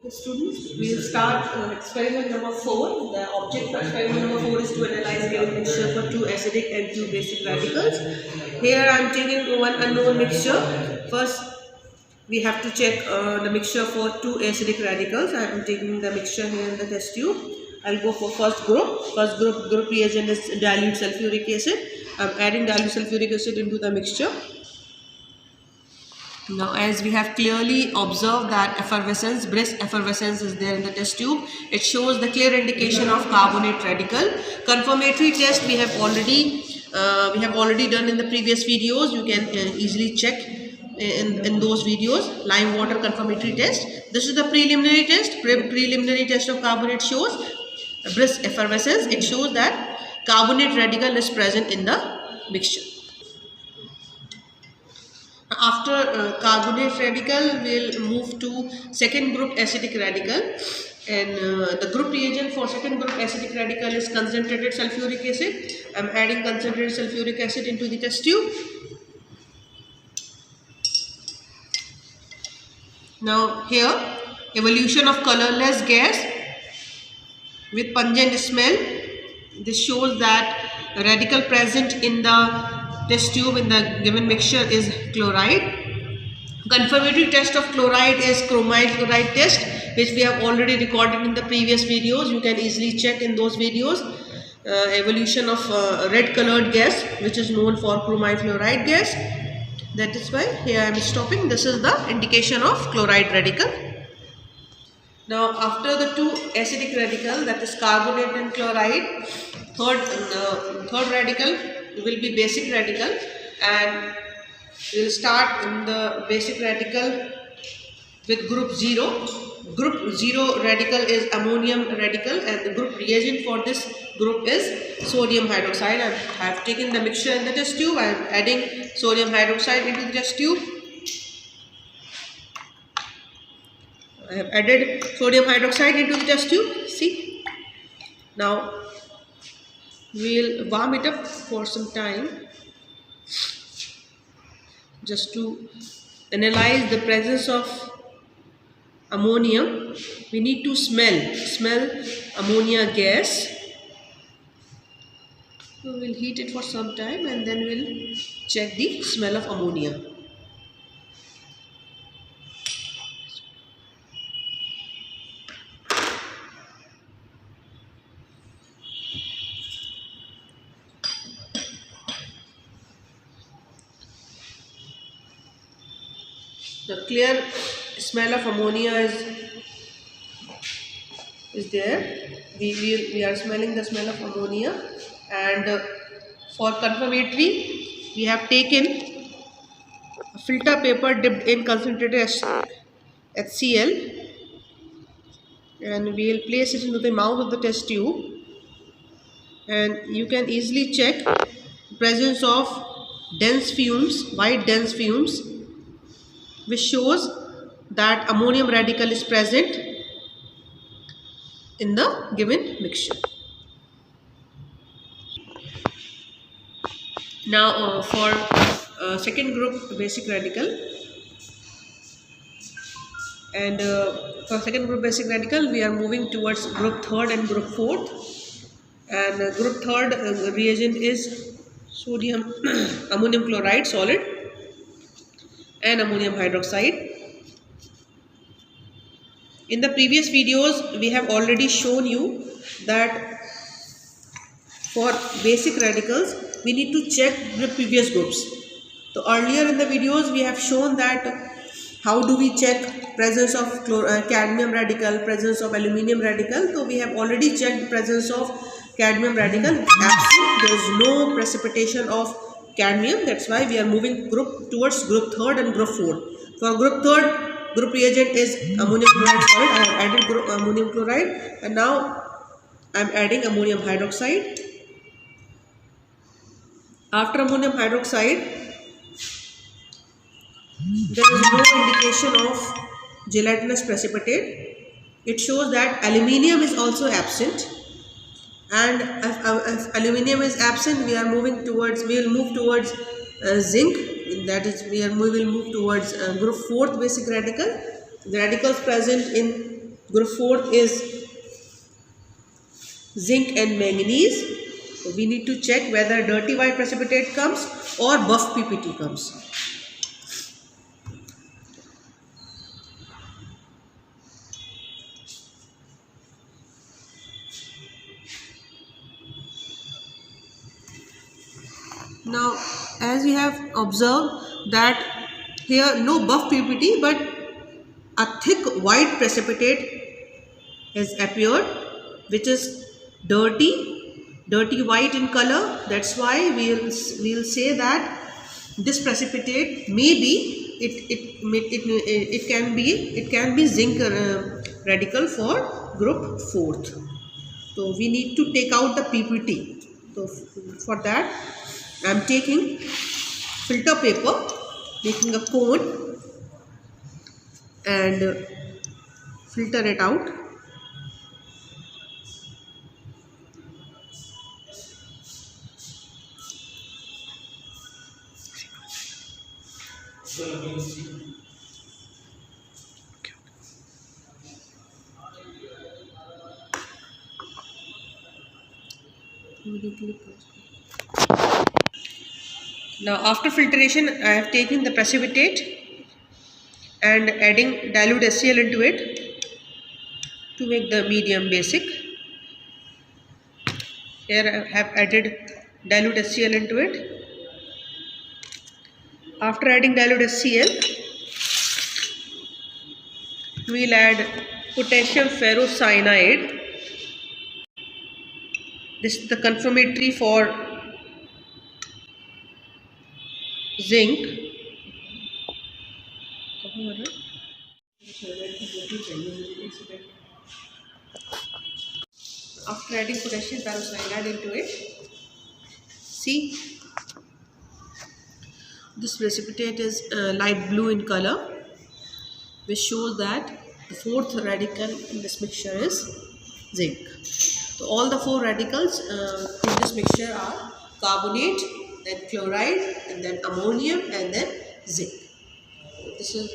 Students, we will start experiment number 4. The object for experiment number 4 is to analyze given mixture for 2 acidic and 2 basic radicals. Here I am taking one unknown mixture. First, we have to check the mixture for 2 acidic radicals. I am taking the mixture here in the test tube. I'll go for first group. First group reagent is dilute sulfuric acid. I am adding dilute sulfuric acid into the mixture. Now, as we have clearly observed that effervescence, brisk effervescence is there in the test tube, it shows the clear indication of carbonate radical. Confirmatory test we have already done in the previous videos. You can easily check in those videos. Lime water confirmatory test. This is the preliminary test. Preliminary test of carbonate shows brisk effervescence. It shows that carbonate radical is present in the mixture. After carbonate radical, we will move to second group acidic radical, and the group reagent for second group acidic radical is concentrated sulfuric acid. I am adding concentrated sulfuric acid into the test tube. Now here, evolution of colorless gas with pungent smell. This shows that the radical present in the test tube in the given mixture is chloride. Confirmatory test of chloride is chromide chloride test, which we have already recorded in the previous videos. You can easily check in those videos. Evolution of red colored gas, which is known for chromide chloride gas. That is why here I am stopping. This is the indication of chloride radical. Now, after the two acidic radical, that is carbonate and chloride, third radical will be basic radical, and we will start in the basic radical with group 0. Group 0 radical is ammonium radical, and the group reagent for this group is sodium hydroxide. I have taken the mixture in the test tube. I am adding sodium hydroxide into the test tube. I have added sodium hydroxide into the test tube. See, now we will warm it up for some time just to analyze the presence of ammonium. We need to smell ammonia gas. We will heat it for some time and then we will check the smell of ammonia. The clear smell of ammonia is there. We are smelling the smell of ammonia, and for confirmatory we have taken a filter paper dipped in concentrated HCl, and we will place it into the mouth of the test tube, and you can easily check the presence of dense fumes, white dense fumes, which shows that ammonium radical is present in the given mixture. Now for second group basic radical, and for second group basic radical we are moving towards group third and group fourth, and group third reagent is sodium ammonium chloride solid and ammonium hydroxide. In the previous videos we have already shown you that for basic radicals we need to check the previous groups. So earlier in the videos we have shown that how do we check presence of cadmium radical, presence of aluminium radical. So we have already checked the presence of cadmium radical. There is no precipitation of cadmium. That's why we are moving towards group third and group fourth. For group third, group reagent is ammonium chloride solid. I have added ammonium chloride, and now I am adding ammonium hydroxide. After ammonium hydroxide, there is no indication of gelatinous precipitate. It shows that aluminium is also absent. And if aluminium is absent, we will move towards zinc. That is, we will move towards group fourth basic radical. The radicals present in Group 4 is zinc and manganese. So we need to check whether dirty white precipitate comes or buff PPT comes. Now, as you have observed that here no buff PPT but a thick white precipitate has appeared, which is dirty white in color. That's why we'll say that this precipitate maybe it can be zinc radical for group 4th. So we need to take out the PPT. So for that I am taking filter paper, making a cone and filter it out. Now after filtration I have taken the precipitate and adding dilute HCl into it to make the medium basic. Here I have added dilute HCl into it. After adding dilute HCl, we will add potassium ferrocyanide. This is the confirmatory for zinc. After adding potassium ferrocyanide into it, see, this precipitate is light blue in color, which shows that the 4th radical in this mixture is zinc. So all the 4 radicals in this mixture are carbonate, then chloride, and then ammonium, and then zinc. This is